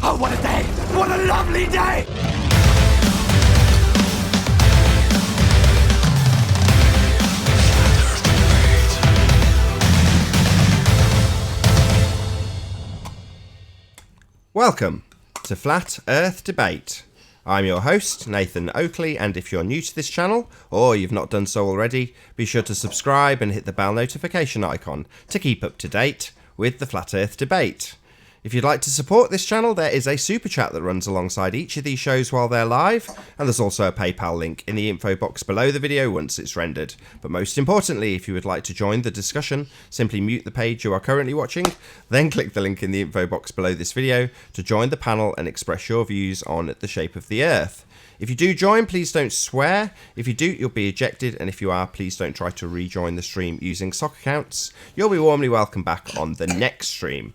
Oh, what a day! What a lovely day! Welcome to Flat Earth Debate. I'm your host, Nathan Oakley, and if you're new to this channel, or you've not done so already, be sure to subscribe and hit the bell notification icon to keep up to date with the Flat Earth Debate. If you'd like to support this channel, there is a super chat that runs alongside each of these shows while they're live, and there's also a PayPal link in the info box below the video once it's rendered. But most importantly, if you would like to join the discussion, simply mute the page you are currently watching, then click the link in the info box below this video to join the panel and express your views on the shape of the Earth. If you do join, please don't swear. If you do, you'll be ejected, and if you are, please don't try to rejoin the stream using sock accounts. You'll be warmly welcome back on the next stream.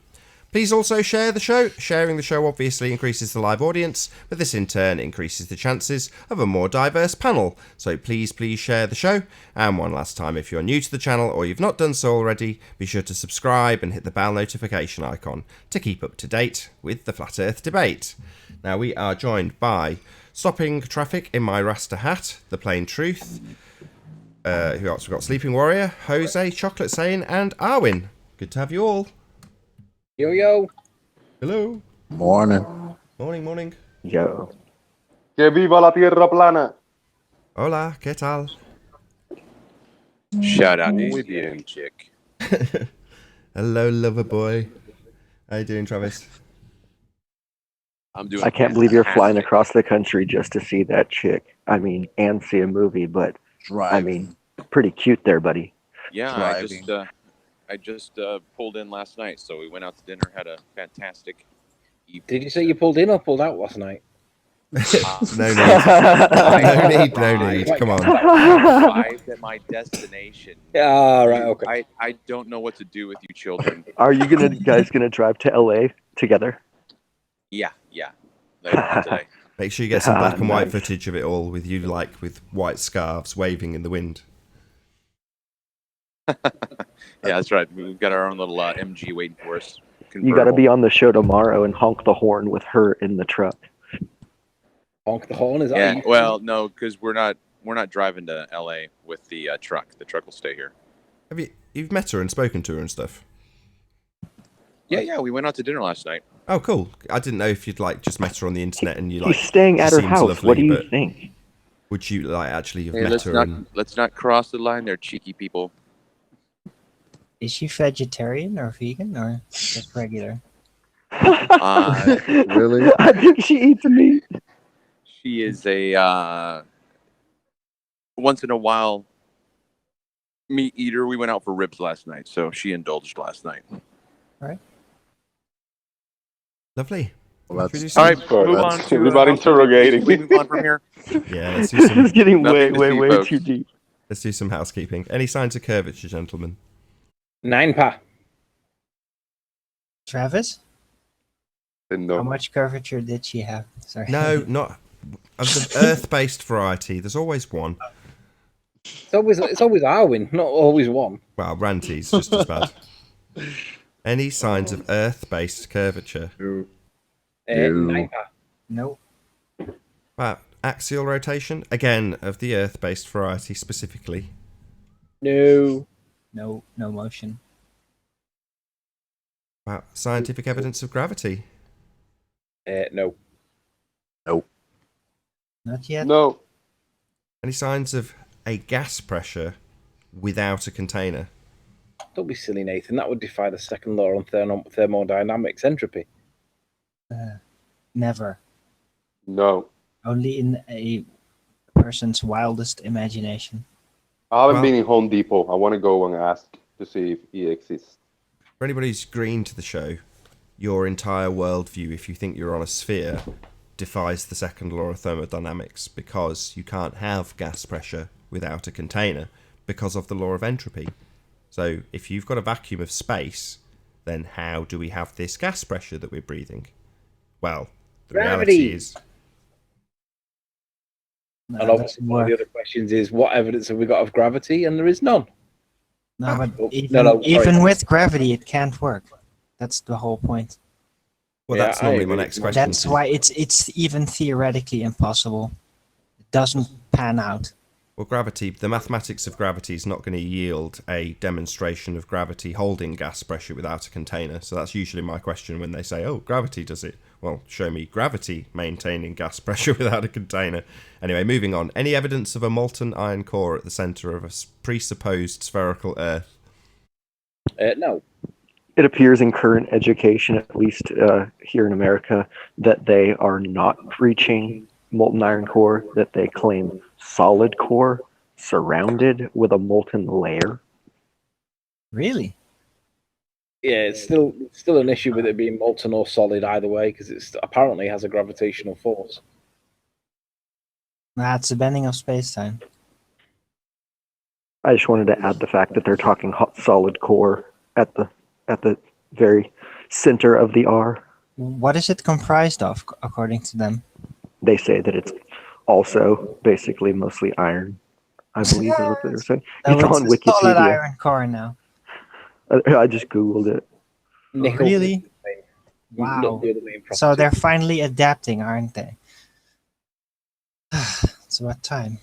Please also share the show. Sharing the show obviously increases the live audience, but this in turn increases the chances of a more diverse panel. So please share the show. And one last time, if you're new to the channel or you've not done so already, be sure to subscribe and hit the bell notification icon to keep up to date with the Flat Earth Debate. Now we are joined by Stopping Traffic in My Rasta Hat, The Plain Truth. Who else? We've got Sleeping Warrior, Jose, Chocolate Sane, and Arwin. Good to have you all. Yo, yo. Hello. Morning. Morning. Yo. Que viva la tierra plana. Hola, ¿qué tal? Shout out to you, chick. Hello, lover boy. How you doing, Travis? I'm doing. I can't believe you're flying across the country just to see that chick. I mean, and see a movie, but Driving. I mean, pretty cute there, buddy. Yeah, Driving. I just pulled in last night, so we went out to dinner, had a fantastic evening. Did you say you pulled in or pulled out last night? No need. Come on. Arrived at my destination. Yeah, right, okay. I don't know what to do with you children. Are you guys gonna drive to LA together? Yeah. Later on today. Make sure you get some black and white Nice. footage of it all with you, like with white scarves waving in the wind. Yeah, that's right. We've got our own little MG waiting for us. You got to be on the show tomorrow and honk the horn with her in the truck. Honk the horn, is that Yeah, you? well, no, because we're not driving to LA with the truck. The truck will stay here. You've met her and spoken to her and stuff? Yeah, we went out to dinner last night. Oh, cool. I didn't know if you'd like just met her on the internet and you She's like. staying at her seems house. lovely, What do you but think? Would you like actually have Hey, met her? let's not cross the line there, cheeky people. Is she vegetarian or vegan or just regular? Really? I think she eats meat. She is a once in a while meat eater. We went out for ribs last night, so she indulged last night. Lovely. Well, Should we do All some- right, move on to everybody interrogating. We move on from here. Yeah, let's do This some. is getting way Nothing to see, folks. too deep. Let's do some housekeeping. Any signs of curvature, gentlemen? 9 pa. Travis? How No. much curvature did she have? Sorry. No, not of the Earth-based variety. There's always one. It's always Arwin, not always one. Well, Ranty's just as bad. Any signs of Earth-based curvature? 9 pa. Nope. Well, axial rotation, again, of the Earth-based variety specifically. No. No motion. Well, scientific evidence of gravity. No. Not yet. No. Any signs of a gas pressure without a container? Don't be silly, Nathan. That would defy the second law on thermodynamics, entropy. Never. No. Only in a person's wildest imagination. I haven't Well- been in Home Depot. I want to go and ask to see if he exists. For anybody who's green to the show, your entire worldview, if you think you're on a sphere, defies the second law of thermodynamics because you can't have gas pressure without a container because of the law of entropy. So if you've got a vacuum of space, then how do we have this gas pressure that we're breathing? Well, the Gravity. reality is... No, And that obviously, doesn't one of the work. other questions is, what evidence have we got of gravity? And there is none. No, but Oh, even, no, sorry. even with gravity, it can't work. That's the whole point. Well, Yeah, that's I normally my agree. next question. That's why it's even theoretically impossible. It doesn't pan out. Well, gravity, the mathematics of gravity is not going to yield a demonstration of gravity holding gas pressure without a container. So that's usually my question when they say, oh, gravity does it. Well, show me gravity maintaining gas pressure without a container. Anyway, moving on. Any evidence of a molten iron core at the centre of a presupposed spherical Earth? No. It appears in current education, at least here in America, that they are not preaching molten iron core, that they claim solid core surrounded with a molten layer. Really? Yeah, it's still an issue with it being molten or solid either way because it apparently has a gravitational force. That's a bending of space-time. I just wanted to add the fact that they're talking hot solid core at the very center of the R. What is it comprised of, according to them? They say that it's also basically mostly iron, I believe is what they're saying. No, It's on a solid Wikipedia. iron core now. I just Googled it. Nickel. Really? Not Wow. the other main So property. they're finally adapting, aren't they? It's about time.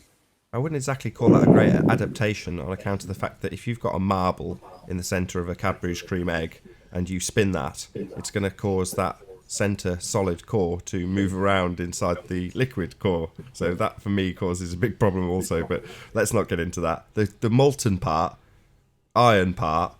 I wouldn't exactly call that a great adaptation on account of the fact that if you've got a marble in the centre of a Cadbury's cream egg and you spin that, it's going to cause that centre solid core to move around inside the liquid core. So that, for me, causes a big problem also, but let's not get into that. The molten part, iron part,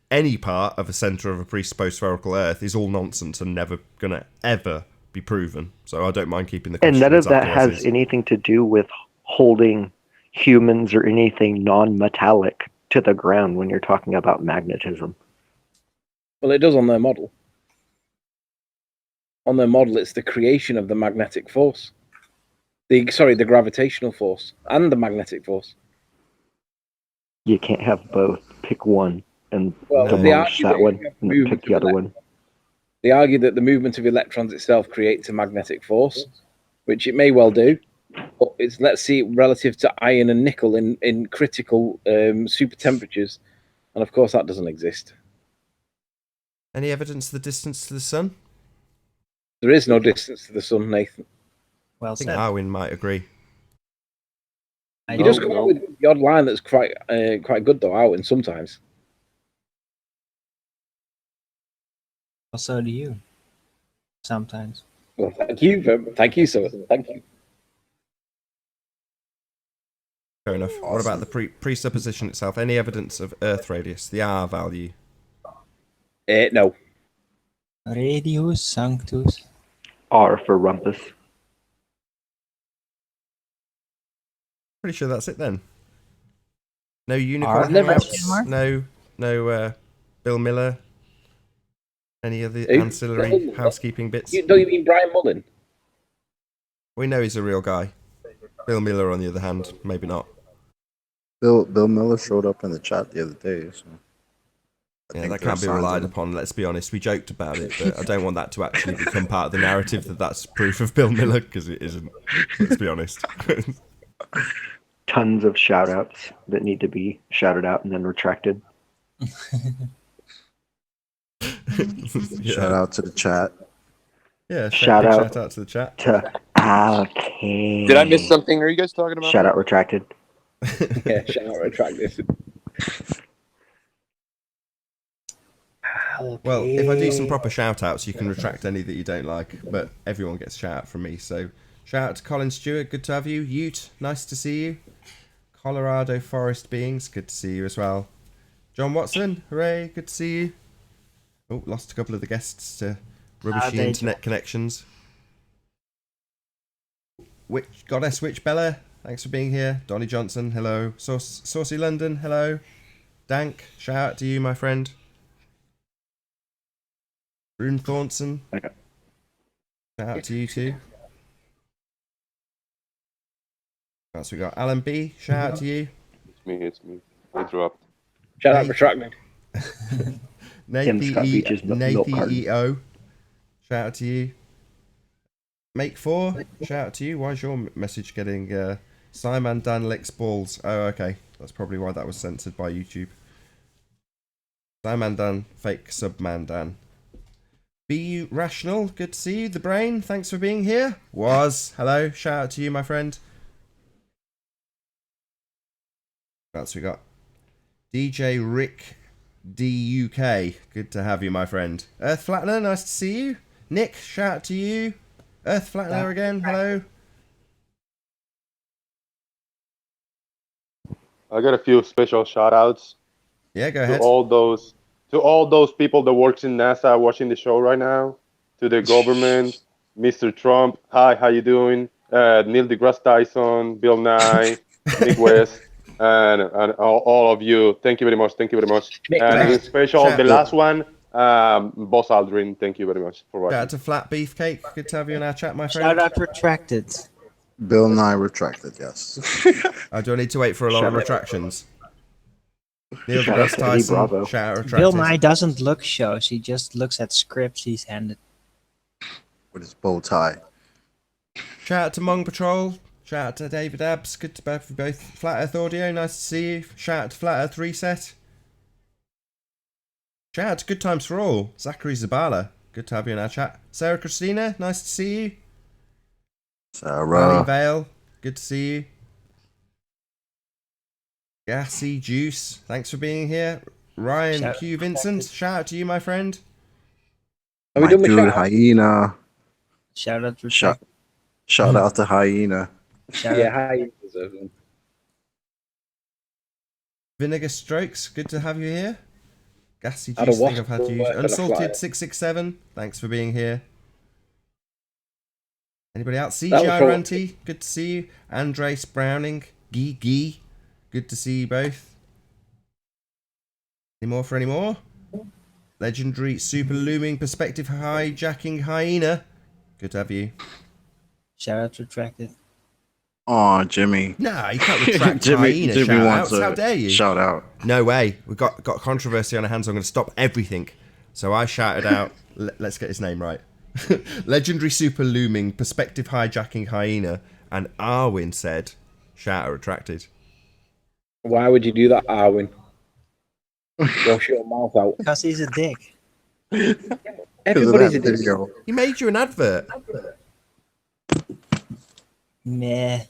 any part of a centre of a presupposed spherical Earth is all nonsense and never going to ever be proven. So I don't mind keeping the question And none of that exactly as has is. anything to do with holding humans or anything non-metallic to the ground when you're talking about magnetism. Well, it does on their model. On their model, it's the creation of the magnetic force. The gravitational force and the magnetic force. You can't have both. Pick one and Well, No. they demolish argue that that one you have and then movement pick the of other one. They argue that the movement of electrons itself creates a magnetic force, which it may well do. But it's, let's see, relative to iron and nickel in critical super temperatures. And of course, that doesn't exist. Any evidence of the distance to the sun? There is no distance to the sun, Nathan. Well I think said. Arwin might agree. He does come out with the odd line that's quite good, though, Owen, sometimes. Well, so do you. Sometimes. Well, thank you, sir. Thank you. Fair enough. What about the presupposition itself? Any evidence of Earth radius, the R value? No. Radius Sanctus. R for rumpus. Pretty sure that's it then. No unicorn never hangouts? No Bill Miller? Any of the Who? ancillary housekeeping bits? Don't you mean Brian Mullen? We know he's a real guy. Bill Miller, on the other hand, maybe not. Bill Miller showed up in the chat the other day, so I Yeah, think that there are can't be signs of relied it. upon, let's be honest. We joked about it, but I don't want that to actually become part of the narrative that that's proof of Bill Miller, because it isn't. Let's be honest. Tons of shout outs that need to be shouted out and then retracted. Yeah. Shout out to the chat. Yeah, Shout big out. shout out to the chat. To okay. Did I miss something? Are you guys talking about? Shout out retracted. Yeah, shout out retracted. Well, if I do some proper shout outs, you can retract any that you don't like, but everyone gets a shout out from me. So, shout out to Colin Stewart, good to have you. Ute, nice to see you. Colorado Forest Beings, good to see you as well. John Watson, hooray, good to see you. Oh, lost a couple of the guests to rubbishy internet connections. Goddess Witch Bella, thanks for being here. Donny Johnson, hello. Saucy London, hello. Dank, shout out to you, my friend. Rune Thornton, Okay. shout out to you too. So we got Alan B, shout out to you. It's me. I dropped. Shout out Hey. retracted. Tim's got beaches milk carton. EO, shout out to you. Make 4, shout out to you. Why is your message getting Simon Dan licks balls? Oh, okay. That's probably why that was censored by YouTube. Simon Dan, fake sub man Dan. Be You Rational, good to see you. The Brain, thanks for being here. Was, hello, shout out to you, my friend. What else we got? DJ Rick DUK, good to have you, my friend. Earth Flattener, nice to see you. Nick, shout out to you. Earth Flattener again, hello. I got a few special shout outs Yeah, go to ahead. all those people that works in NASA watching the show right now, to the government, Mr. Trump, hi, how you doing? Neil deGrasse Tyson, Bill Nye, Nick West, and all of you. Thank you very much. Thank you very much. Nick And in West. special, the Shout- last one, Boss Aldrin. Thank you very much for Shout watching. out to Flat Beefcake, good to have you in our chat, my Shout friend. out retracted. Bill Nye retracted, yes. Do I need to wait for a lot of Shout out. retractions? Neil Shout out deGrasse to Eddie Tyson, Bravo. shout out Bill retracted. Nye doesn't look shows. He just looks at scripts he's handed. With his bow tie. Shout out to Mong Patrol. Shout out to David Abs. Good to both Flat Earth Audio. Nice to see you. Shout out to Flat Earth Reset. Shout out to Good Times for All. Zachary Zabala. Good to have you in our chat. Sarah Christina. Nice to see you. Valley Sarah. Vale. Good to see you. Gassy Juice. Thanks for being here. Ryan Shout- Q Vincent. Shout out to you, my friend. Are we My done with dude, shout-outs? Hyena. Shout out Shout, retracted. shout out to Hyena. Shout Yeah, out. hi. You deserve them. Vinegar Strokes. Good to have you here. Gassy Had a Juice. I think wasp I've had to use. work on a flyer. Unsalted 667. Thanks for being here. Anybody else? That was CGI cool. Ranty, good to see you. Andres Browning, Gee, good to see you both. Any more for any more? Legendary Super Looming Perspective Hijacking Hyena, good to have you. Shout out retracted. Aw, Jimmy. Nah, you can't retract Hyena shout outs. How dare you? shout out. No way. We've got controversy on our hands. I'm going to stop everything. So I shouted out, let's get his name right. Legendary Super Looming Perspective Hijacking Hyena, and Arwin said, shout out retracted. Why would you do that, Arwin? Wash your mouth out. Because he's a dick. Everybody's a There dick. you go. He made you an advert. Meh.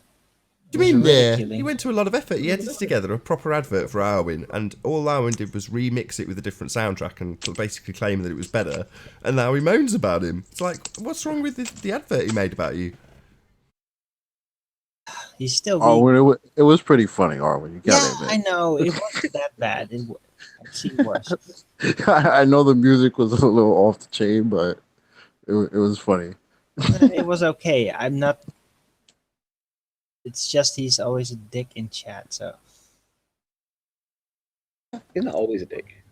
Do you mean yeah? Ridiculous. He went to a lot of effort. He edited together a proper advert for Arwin, and all Arwin did was remix it with a different soundtrack and basically claim that it was better. And now he moans about him. It's like, what's wrong with the advert he made about you? He's still Oh, weak. well, it was pretty funny, Arwen. You Yeah, gotta I admit. know. It wasn't that bad. I've seen worse. I know the music was a little off the chain, but it was funny. It was okay. I'm not. It's just he's always a dick in chat. So He's not always a dick.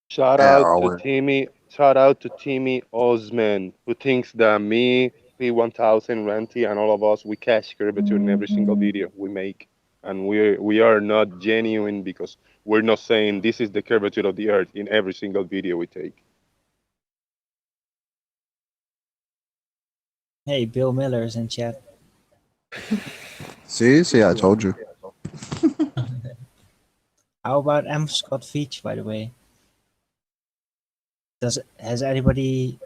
Shout Yeah, out Arwen. to Timmy. Shout out to Timmy Osman, who thinks that me, P1000, Ranty, and all of us, we catch curvature in every single video we make, and we are not genuine because we're not saying this is the curvature of the Earth in every single video we take. hey, Bill Miller's in chat. See, I told you. How about M. Scott Veach, by the way? Has anybody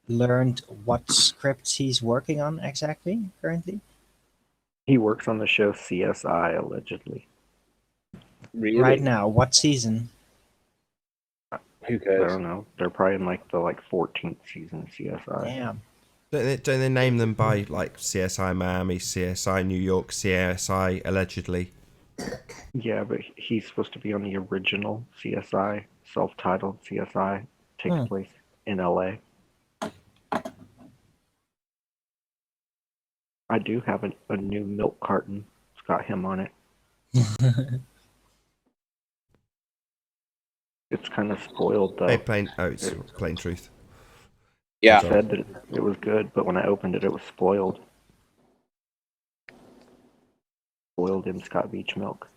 learned what scripts he's working on exactly currently? He works on the show CSI allegedly. Really? Right now, what season? Who I cares? don't know. They're probably in like the 14th season of CSI. Damn. Don't they name them by like CSI Miami, CSI New York, CSI allegedly? Yeah, but he's supposed to be on the original CSI, self-titled CSI, takes Hmm. place in LA. I do have a new milk carton. It's got him on it. It's kind of spoiled though. It's plain truth. Yeah. It said that it was good, but when I opened it, it was spoiled. Spoiled in Scott Beach milk.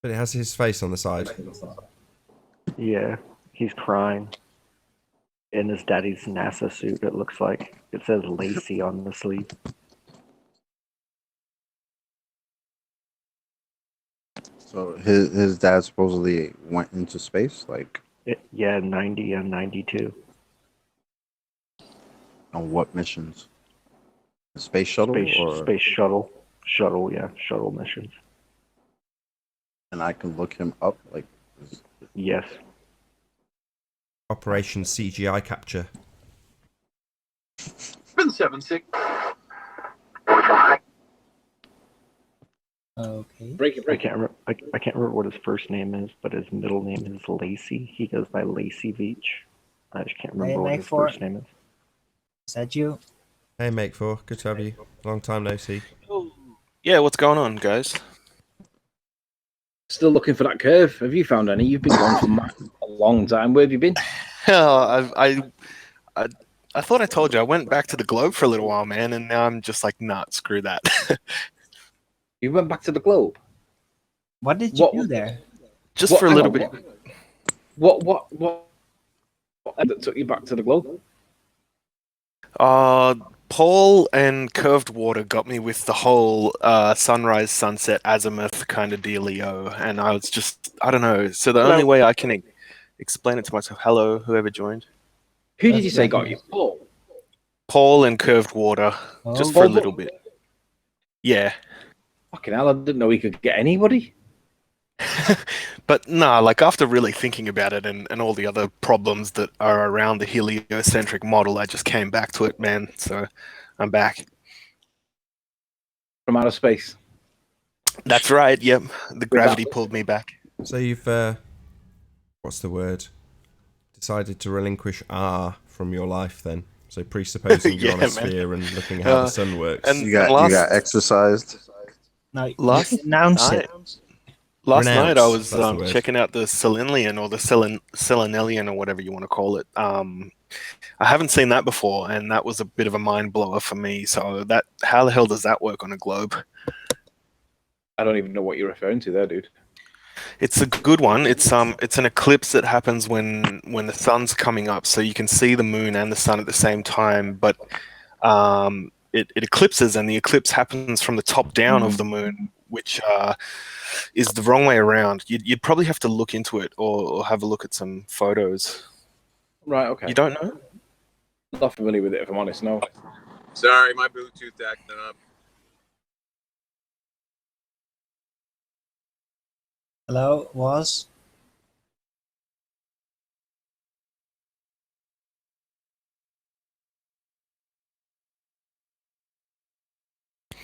But it has his face on the side. Yeah, he's crying. In his daddy's NASA suit, it looks like. It says Lacey on the sleeve. So his dad supposedly went into space, like Yeah, 90 and 92. on what missions? A space shuttle, or Space shuttle. Shuttle, yeah. Shuttle missions. and I can look him up. Like, Yes. Operation CGI capture. Been 7-6. Okay. I can't remember. I can't remember what his first name is, but his middle name is Lacey. He goes by Lacey Veach. I just can't Hey, remember what Mike his 4. first name is. Is that you? Hey, Make 4, good to have you. Long time no see. Yeah, what's going on, guys? Still looking for that curve. Have you found any? You've been gone for a long time. Where have you been? I I thought I told you I went back to the globe for a little while, man, and now I'm just like, nah, screw that. You went back to the globe. What did you do there? Just for a hang little on, bit. What that took you back to the globe? Paul and Curved Water got me with the whole sunrise, sunset, azimuth kind of dealio, and I was just, I don't know. So the only way I can explain it to myself, hello, whoever joined. Who did you say got you? Paul and Curved Water, Oh, just for a little bit. Yeah. Fucking hell, I didn't know he could get anybody. But nah, like after really thinking about it and all the other problems that are around the heliocentric model, I just came back to it, man. So I'm back. From outer space. That's right, yep. The gravity pulled me back. So you've, what's the word? Decided to relinquish R from your life then. So presupposing you're on a Yeah, sphere and looking how the sun works. and you got exercised. now last you announce night, it. last night I Renounce, was that's the word. checking out the Selenian or the Selenelian or whatever you want to call it. I haven't seen that before, and that was a bit of a mind blower for me. So that, how the hell does that work on a globe? I don't even know what you're referring to there, dude. It's a good one. It's an eclipse that happens when the sun's coming up, so you can see the moon and the sun at the same time. But it eclipses, and the eclipse happens from the top down of the moon, which is the wrong way around. You'd probably have to look into it or have a look at some photos. Right, okay. You don't know? Not familiar with it, if I'm honest, no. Sorry, my Bluetooth acting up. Hello, was?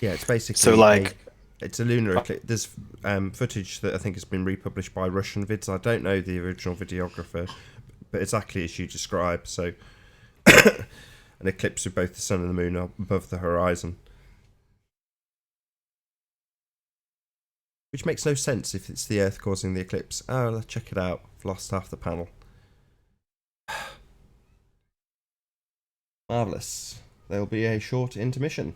Yeah, it's basically So, like- it's a lunar eclipse. There's footage that I think has been republished by Russian vids. I don't know the original videographer, but exactly as you describe. So, an eclipse with both the sun and the moon above the horizon, which makes no sense if it's the Earth causing the eclipse. Oh, let's check it out. I've lost half the panel. Marvellous. There'll be a short intermission.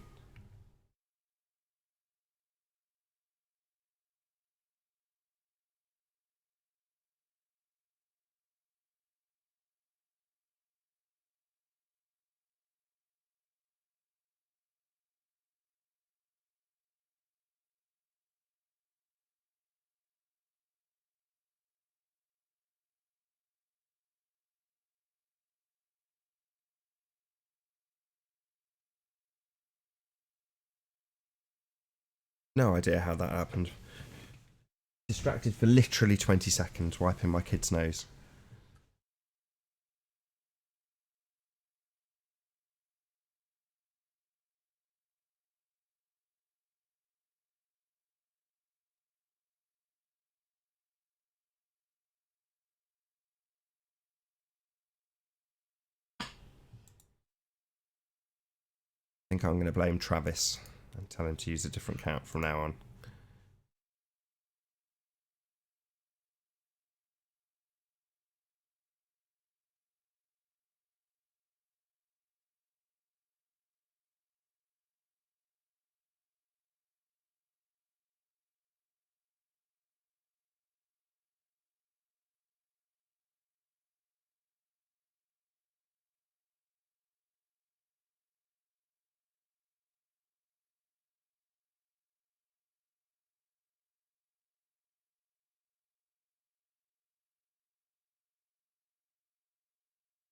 No idea how that happened. Distracted for literally 20 seconds, wiping my kid's nose. I think I'm going to blame Travis and tell him to use a different count from now on.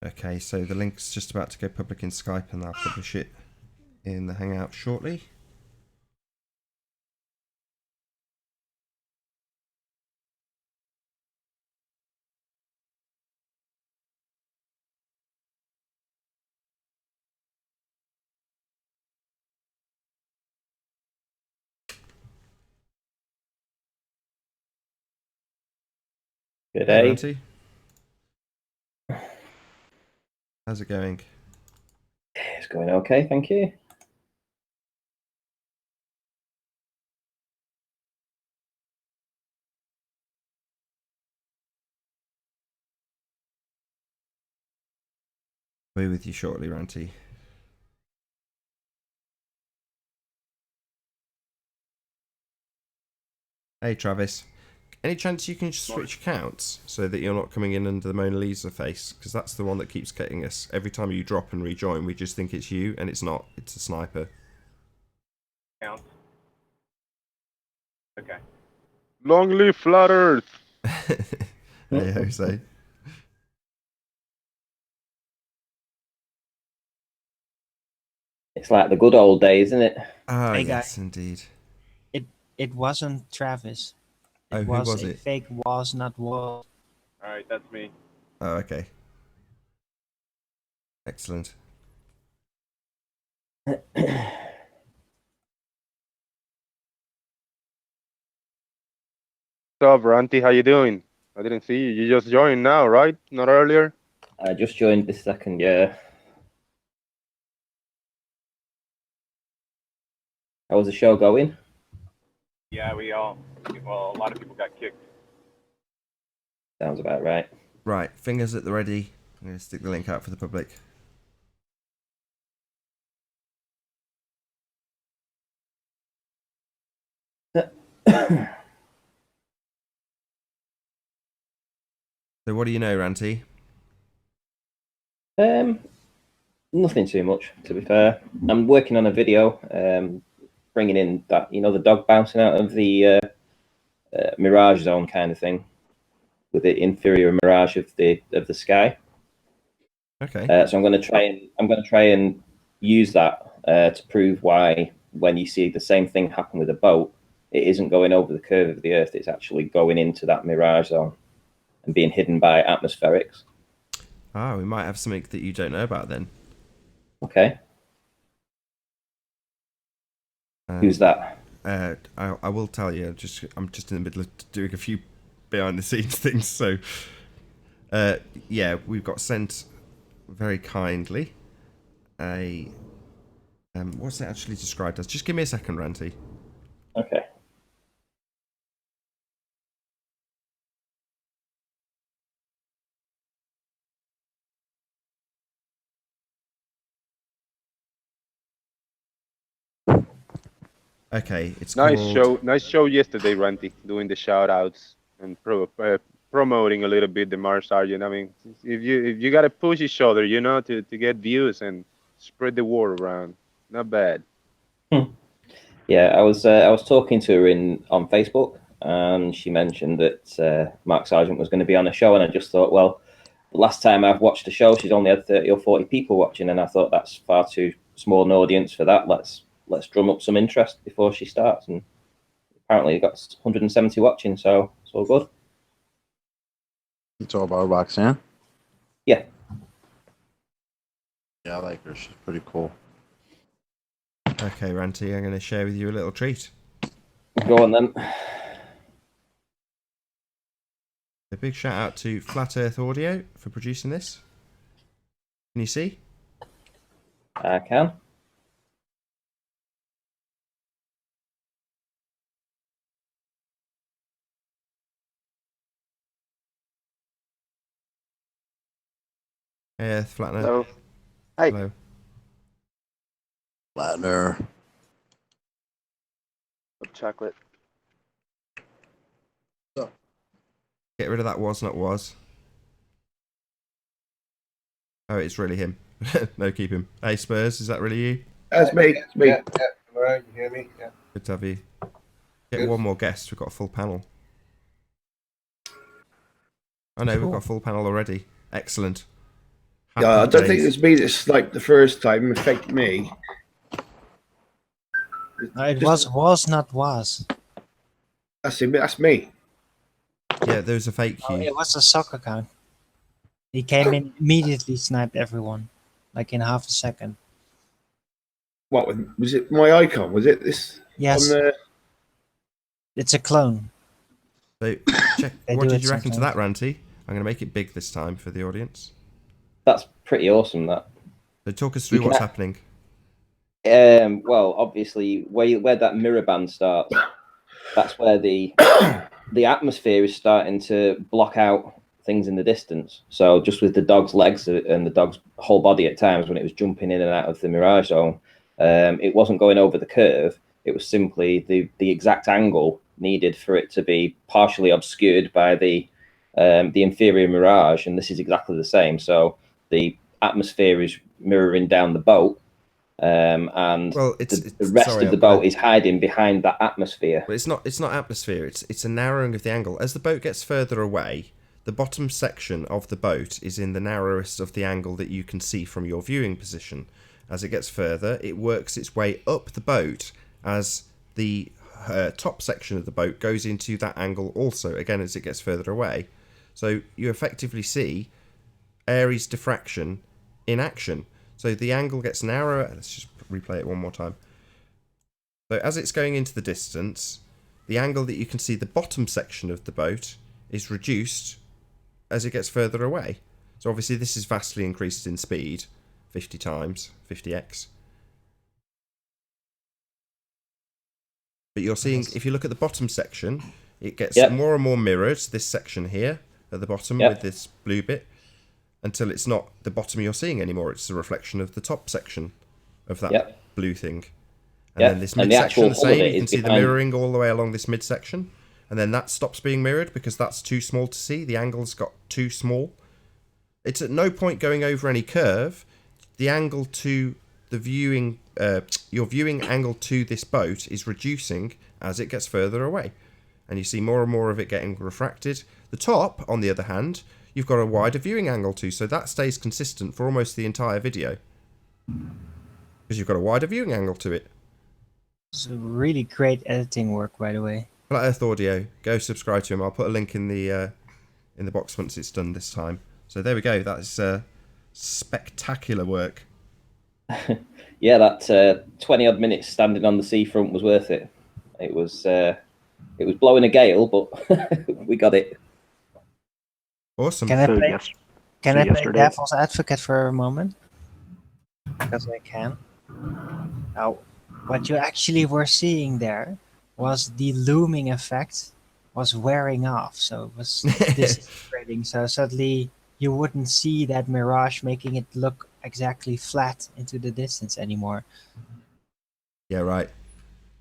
Okay, so the link's just about to go public in Skype, and I'll publish it in the Hangout shortly. Good Hey, day. Ranty. How's it going? It's going okay, thank you. We're with you shortly, Ranty. Hey, Travis. Any chance you can switch accounts so that you're not coming in under the Mona Lisa face? Because that's the one that keeps getting us. Every time you drop and rejoin, we just think it's you, and it's not. It's a sniper. Count. Okay. Long live Flat Earth! Hey, Jose. It's like the good old days, isn't it? Ah, Hey, yes, indeed. It wasn't Travis. It Oh, who was was a it? fake was not was. Alright, that's me. Oh, okay. Excellent. What's up, Ranty? How you doing? I didn't see you. You just joined now, right? Not earlier? I just joined this second, yeah. How was the show going? Yeah, well, a lot of people got kicked. Sounds about right. Right, fingers at the ready. I'm going to stick the link out for the public. So what do you know, Ranty? Nothing too much, to be fair. I'm working on a video, bringing in that, the dog bouncing out of the mirage zone kind of thing, with the inferior mirage of the sky. Okay. So I'm going to try and use that to prove why when you see the same thing happen with a boat, it isn't going over the curve of the Earth. It's actually going into that mirage zone and being hidden by atmospherics. Ah, we might have something that you don't know about then. Okay. Who's that? I will tell you. I'm just in the middle of doing a few behind the scenes things. So, yeah, we've got sent very kindly a what's it actually described as? Just give me a second, Ranty. Okay. Okay, it's Nice called... Nice show yesterday, Ranty, doing the shout outs and promoting a little bit the Mars Sergeant. I mean, if you gotta push each other, to get views and spread the word around. Not bad. Yeah, I was talking to her on Facebook, and she mentioned that Mark Sargent was going to be on a show, and I just thought, well, the last time I've watched a show, she's only had 30 or 40 people watching, and I thought that's far too small an audience for that. Let's drum up some interest before she starts, and apparently it got 170 watching, so it's all good. You talk about Roxanne? Yeah. Yeah, I like her. She's pretty cool. Okay, Ranty, I'm going to share with you a little treat. Go on then. A big shout out to Flat Earth Audio for producing this. Can you see? I can. Hey, Earth Flattener. Hello. Hi. Hello. Ladner. Chocolate. Get rid of that was not was. Oh, it's really him. No, keep him. Hey, Spurs, is that really you? That's me. It's me. Yeah. All right, you hear me? Yeah. Good to have you. Get Good. one more guest. We've got a full panel. Oh no, we've got a full panel already. Excellent. Yeah, I Happy don't think days. it's me that's like the first time affected me. No, it Just- was not was. That's it. That's me. Yeah, there was a fake Oh, queue. it was a soccer account. He came in immediately, sniped everyone, like in half a second. What was it? My icon was it this Yes, on the? it's a clone. So, check. They What do did it you reckon to that, sometimes. Ranty? I'm going to make it big this time for the audience. That's pretty awesome. That. So, talk us You through can what's a- happening. Well, obviously, where that mirror band starts, that's where the atmosphere is starting to block out things in the distance. So just with the dog's legs and the dog's whole body at times when it was jumping in and out of the mirage zone, it wasn't going over the curve. It was simply the exact angle needed for it to be partially obscured by the inferior mirage, and this is exactly the same. So the atmosphere is mirroring down the boat, and Well, the rest sorry, of the boat is hiding behind that atmosphere. But it's not atmosphere. It's a narrowing of the angle. As the boat gets further away, the bottom section of the boat is in the narrowest of the angle that you can see from your viewing position. As it gets further, it works its way up the boat as the top section of the boat goes into that angle also, again, as it gets further away. So you effectively see Ares diffraction in action. So the angle gets narrower. Let's just replay it one more time. So as it's going into the distance, the angle that you can see the bottom section of the boat is reduced as it gets further away. So obviously this is vastly increased in speed, 50 times, 50x. But you're seeing, if you look at the bottom section, it gets more and more mirrored, this section here at the bottom with this blue bit, until it's not the bottom you're seeing anymore. It's a reflection of the top section of that blue thing. And then this midsection the same, you can see the mirroring all the way along this midsection. And then that stops being mirrored because that's too small to see. The angle's got too small. It's at no point going over any curve. The angle to the viewing, your viewing angle to this boat is reducing as it gets further away. And you see more and more of it getting refracted. The top, on the other hand, you've got a wider viewing angle to, so that stays consistent for almost the entire video. Because you've got a wider viewing angle to it. It's really great editing work, by the way. Flat Earth Audio, go subscribe to him. I'll put a link in the box once it's done this time. So there we go. That's spectacular work. Yeah, that 20 odd minutes standing on the seafront was worth it. It was blowing a gale, but we got it. Awesome. Can I play devil's advocate for a moment? Because I can. Now, what you actually were seeing there was the looming effect was wearing off, so it was disintegrating. So suddenly you wouldn't see that mirage making it look exactly flat into the distance anymore. Yeah, right.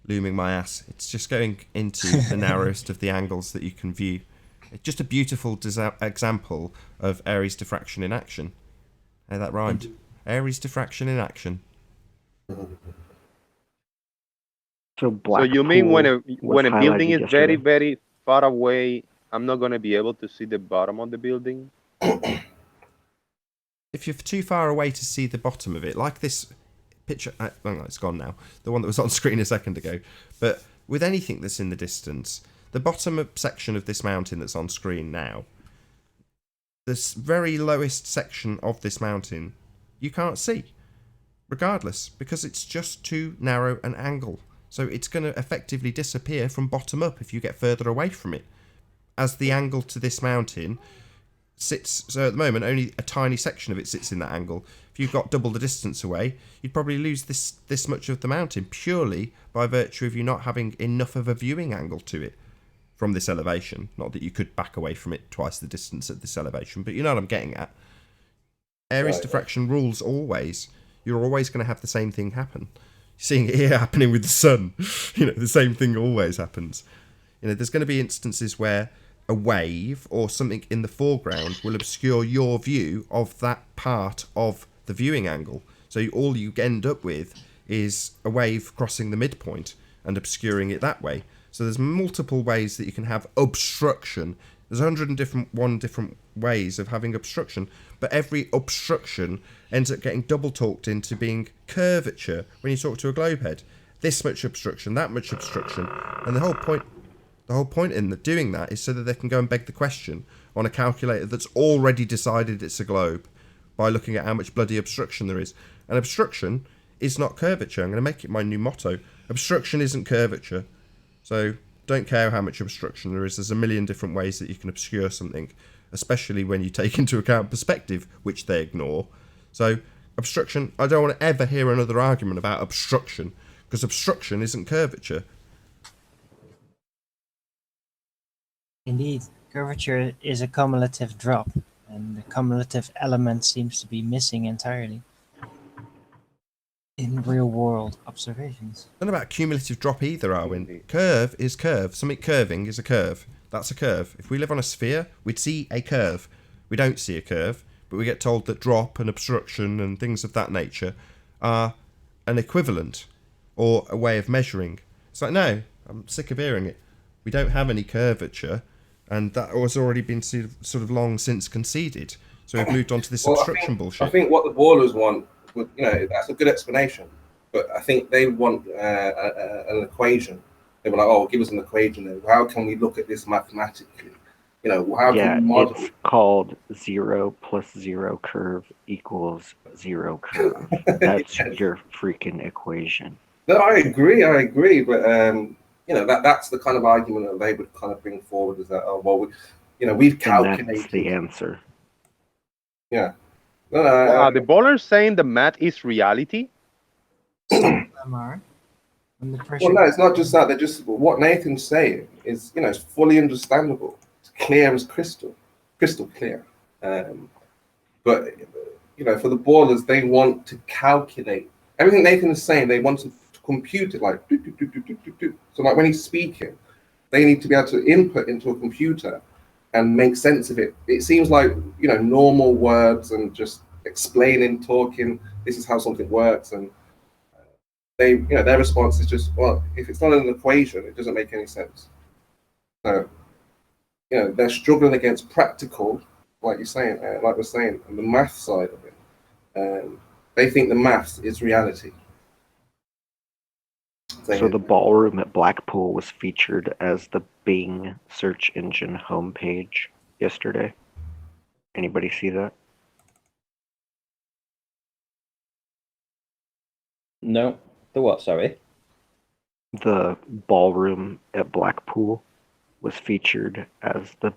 Looming my ass. It's just going into the narrowest of the angles that you can view. It's just a beautiful example of Ares diffraction in action. Hey, that rhymed. Ares diffraction in action. So you mean when a building is very, very far away, I'm not going to be able to see the bottom of the building? If you're too far away to see the bottom of it, like this picture, it's gone now, the one that was on screen a second ago, but with anything that's in the distance, the bottom section of this mountain that's on screen now, this very lowest section of this mountain, you can't see, regardless, because it's just too narrow an angle. So it's going to effectively disappear from bottom up if you get further away from it. As the angle to this mountain sits, so at the moment only a tiny section of it sits in that angle. If you've got double the distance away, you'd probably lose this much of the mountain purely by virtue of you not having enough of a viewing angle to it from this elevation. Not that you could back away from it twice the distance at this elevation, but you know what I'm getting at. Ares diffraction rules always. You're always going to have the same thing happen. Seeing it here happening with the sun, the same thing always happens. There's going to be instances where a wave or something in the foreground will obscure your view of that part of the viewing angle. So all you end up with is a wave crossing the midpoint and obscuring it that way. So there's multiple ways that you can have obstruction There's 101 different ways of having obstruction, but every obstruction ends up getting double talked into being curvature when you talk to a globe head. This much obstruction, that much obstruction, and the whole point in doing that is so that they can go and beg the question on a calculator that's already decided it's a globe by looking at how much bloody obstruction there is. And obstruction is not curvature. I'm going to make it my new motto. Obstruction isn't curvature. So don't care how much obstruction there is. There's a million different ways that you can obscure something, especially when you take into account perspective, which they ignore. So obstruction, I don't want to ever hear another argument about obstruction, because obstruction isn't curvature. Indeed, curvature is a cumulative drop, and the cumulative element seems to be missing entirely in real-world observations. Not about cumulative drop either, Arwin. Curve is curve. Something curving is a curve. That's a curve. If we live on a sphere, we'd see a curve. We don't see a curve, but we get told that drop and obstruction and things of that nature are an equivalent or a way of measuring. It's like, no, I'm sick of hearing it. We don't have any curvature, and that has already been sort of long since conceded. So we've moved on to this obstruction bullshit. I think what the ballers want, that's a good explanation, but I think they want an equation. They were like, "Oh, give us an equation. And how can we look at this mathematically? How can we model?" It's called 0 plus 0 curve equals 0 curve. That's your freaking equation. No, I agree, but that's the kind of argument that they would kind of bring forward, is that, oh well, we've calculated. And that's the answer. Yeah. Are the ballers saying the math is reality? Them are. And the pressure. Well, no, it's not just that. They're just, what Nathan's saying is, it's fully understandable. It's clear as crystal clear. But for the ballers, they want to calculate everything Nathan is saying. They want to compute it like do, do, do, do, do, do, do. So like when he's speaking, they need to be able to input into a computer and make sense of it. It seems like normal words and just explaining, talking. This is how something works, and they, their response is just, well, if it's not an equation, it doesn't make any sense. So, they're struggling against practical, like you're saying, like we're saying, and the math side of it. They think the maths is reality. So the ballroom at Blackpool was featured as the Bing search engine homepage yesterday. Anybody see that? No. The what, sorry? The ballroom at Blackpool was featured as the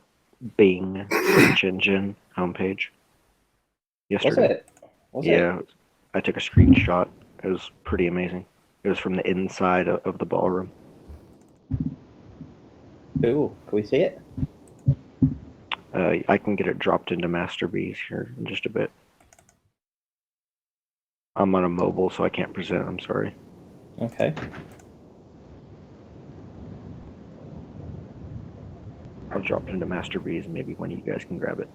Bing search engine homepage yesterday. Was it? I took a screenshot. It was pretty amazing. It was from the inside of the ballroom. Ooh, can we see it? I can get it dropped into Master Bees here in just a bit. I'm on a mobile, so I can't present. I'm sorry. Okay. I'll drop it into Master Bees, and maybe one of you guys can grab it.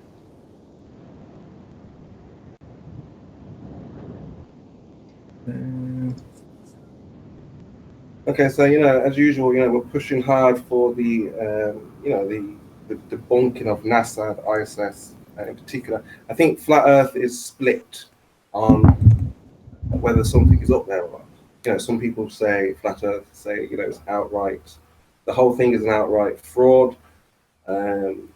Okay, so as usual, we're pushing hard for the the debunking of NASA, the ISS in particular. I think flat Earth is split on whether something is up there or not. Some people say flat Earth, say it's outright. The whole thing is an outright fraud. I'm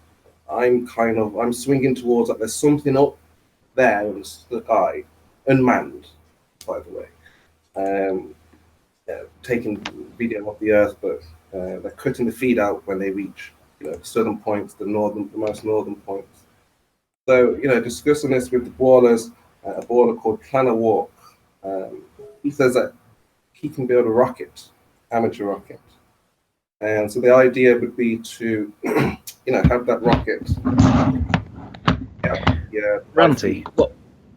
swinging towards that. There's something up there in the sky, unmanned, by the way. Taking video of the Earth, but they're cutting the feed out when they reach the southern points, the most northern points. So discussing this with the ballers, a baller called Planner Walk, he says that he can build a rocket, amateur rocket, and so the idea would be to have that rocket. Ranty,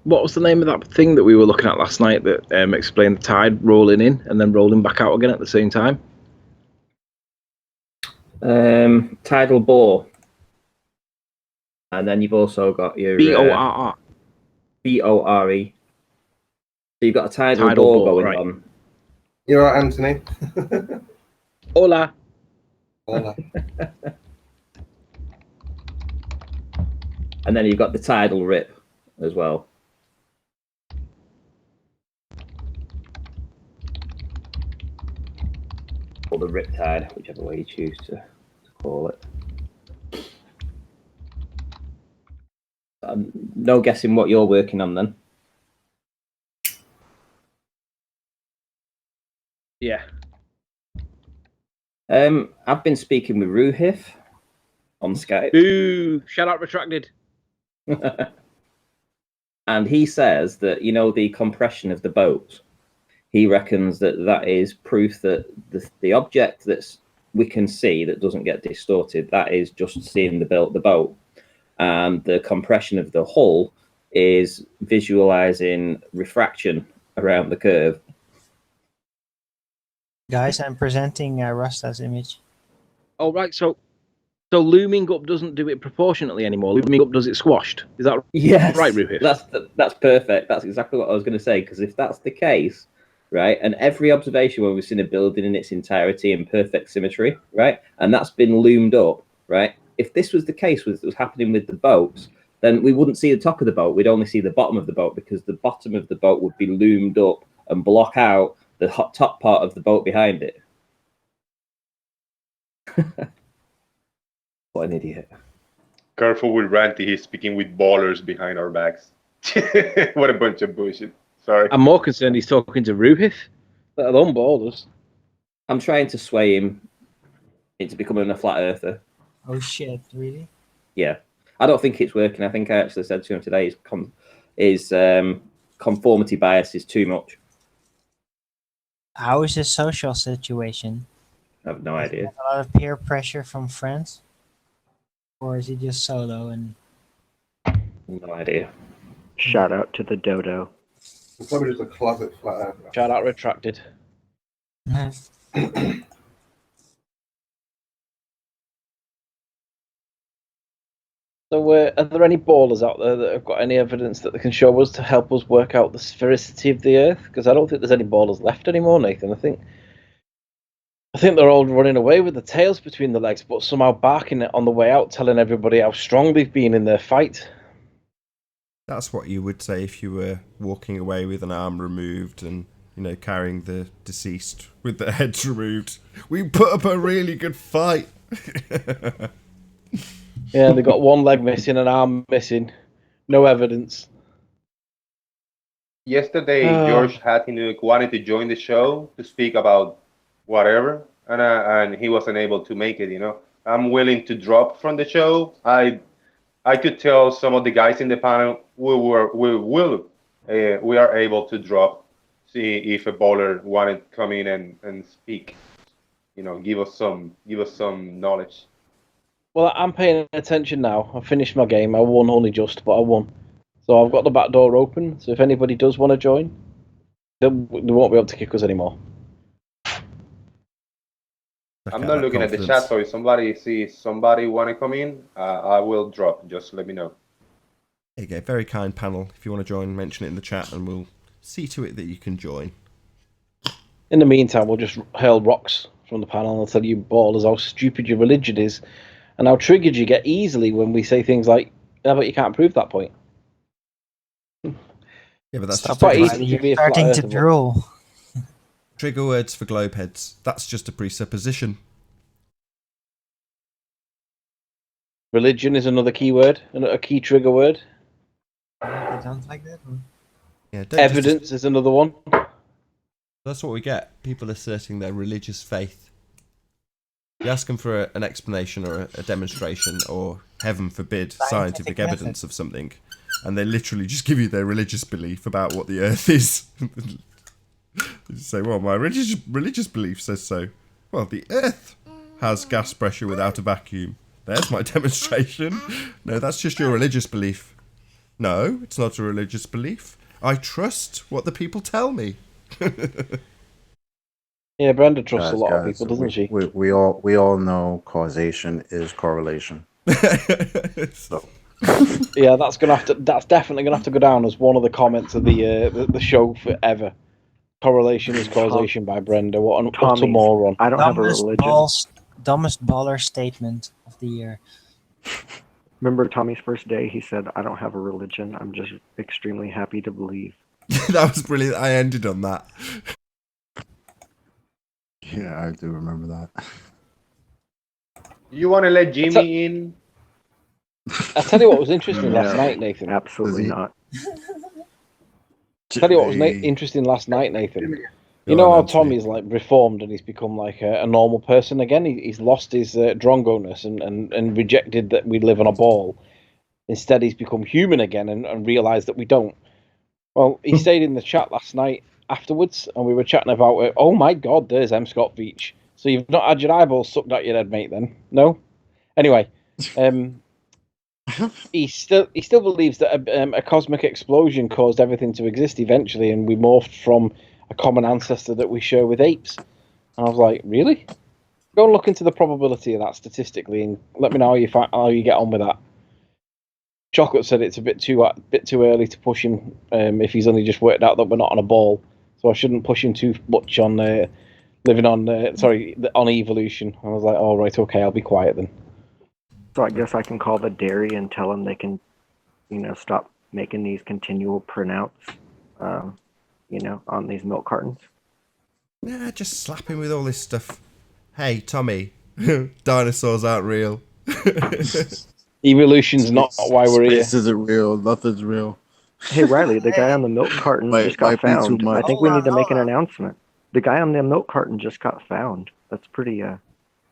what was the name of that thing that we were looking at last night that explained the tide rolling in and then rolling back out again at the same time? Tidal bore. And then you've also got your... B-O-R-R. B-O-R-E. So you've got a tidal bore going right on. You're right, Anthony. Hola. Hola. And then you've got the tidal rip as well. Or the rip tide, whichever way you choose to call it. No guessing what you're working on then. Yeah. I've been speaking with Ruhif on Skype. Ooh, shout out retracted. And he says that, you know, the compression of the boat, he reckons that is proof that the object that's we can see that doesn't get distorted, that is just seeing the boat. And the compression of the hull is visualizing refraction around the curve. Guys, I'm presenting Rasta's image. Oh, right. So looming up doesn't do it proportionately anymore. Looming up does it squashed. Is that right, Ruhif? That's perfect. That's exactly what I was going to say. Because if that's the case, right, and every observation where we've seen a building in its entirety in perfect symmetry, right, and that's been loomed up, right. If this was the case, was happening with the boats, then we wouldn't see the top of the boat. We'd only see the bottom of the boat because the bottom of the boat would be loomed up and block out the top part of the boat behind it. What an idiot. Careful with Ranty, he's speaking with ballers behind our backs. What a bunch of bullshit. Sorry. I'm more concerned he's talking to Ruhif, let alone ballers. I'm trying to sway him into becoming a flat earther. Oh shit, really? Yeah. I don't think it's working. I think I actually said to him today his conformity bias is too much. How is his social situation? I have no idea. A lot of peer pressure from friends? Or is he just solo and... No idea. Shout out to the dodo. It's probably just a closet flat earther. Shout out retracted. So, are there any ballers out there that have got any evidence that they can show us to help us work out the sphericity of the Earth? Because I don't think there's any ballers left anymore, Nathan. I think they're all running away with the tails between the legs, but somehow barking it on the way out, telling everybody how strong they've been in their fight. That's what you would say if you were walking away with an arm removed and, you know, carrying the deceased with their heads removed. We put up a really good fight. Yeah, they got one leg missing, an arm missing, no evidence. Yesterday, George Hattinuk wanted to join the show to speak about whatever, and he wasn't able to make it. You know, I'm willing to drop from the show. I could tell some of the guys in the panel we are able to drop. See if a bowler wanted to come in and speak. You know, give us some knowledge. Well, I'm paying attention now. I finished my game. I won only just, but I won. So I've got the back door open. So if anybody does want to join, they won't be able to kick us anymore. I'm not looking at the chat, so if somebody sees somebody want to come in, I will drop. Just let me know. There you go. Very kind panel. If you want to join, mention it in the chat and we'll see to it that you can join. In the meantime, we'll just hurl rocks from the panel and I'll tell you ballers how stupid your religion is and how triggered you get easily when we say things like, yeah, but you can't prove that point. Yeah, but that's Stop just quite easy. You're starting to drool. Trigger words for globeheads. That's just a presupposition. Religion is another key word, a key trigger word. I don't like that one. Yeah, evidence is another one. That's what we get. People asserting their religious faith. You ask them for an explanation or a demonstration or, heaven forbid, scientific evidence of something, and they literally just give you their religious belief about what the Earth is. You say, well, my religious belief says so. Well, the Earth has gas pressure without a vacuum. There's my demonstration. No, that's just your religious belief. No, it's not a religious belief. I trust what the people tell me. Yeah, Brenda trusts a lot of people, doesn't she? We all know causation is correlation. So. Yeah, that's definitely gonna have to go down as one of the comments of the show forever. Correlation is causation by Brenda. What an utter moron! I don't have a religion. Dumbest baller statement of the year. Remember Tommy's first day? He said, "I don't have a religion. I'm just extremely happy to believe." That was brilliant. I ended on that. Yeah, I do remember that. You want to let Jimmy in? I tell you what was interesting No, last night, Nathan. absolutely Does he- not. Tell you what was Jimmy. interesting last night, Nathan. You Go know on, how Auntie. Tommy's like reformed and he's become like a normal person again. He's lost his drongo-ness and rejected that we live on a ball. Instead, he's become human again and realised that we don't. Well, he stayed in the chat last night afterwards, and we were chatting about it. Oh my God, there's M. Scott Veach. So you've not had your eyeballs sucked out your head, mate? Then no. Anyway, he still believes that a cosmic explosion caused everything to exist eventually, and we morphed from a common ancestor that we share with apes. And I was like, really? Go and look into the probability of that statistically, and let me know how you get on with that. Chocolate said it's a bit too early to push him if he's only just worked out that we're not on a ball, so I shouldn't push him too much on living on on evolution. I was like, all right, okay, I'll be quiet then. So I guess I can call the dairy and tell them they can, stop making these continual printouts, on these milk cartons. Nah, just slap him with all this stuff. Hey, Tommy, dinosaurs aren't real. Evolution's not why we're here. Space isn't real. Nothing's real. Hey, Riley, the guy on the milk carton just got might be too found. I much. think we need to make an announcement. The guy on the milk carton just got found. That's pretty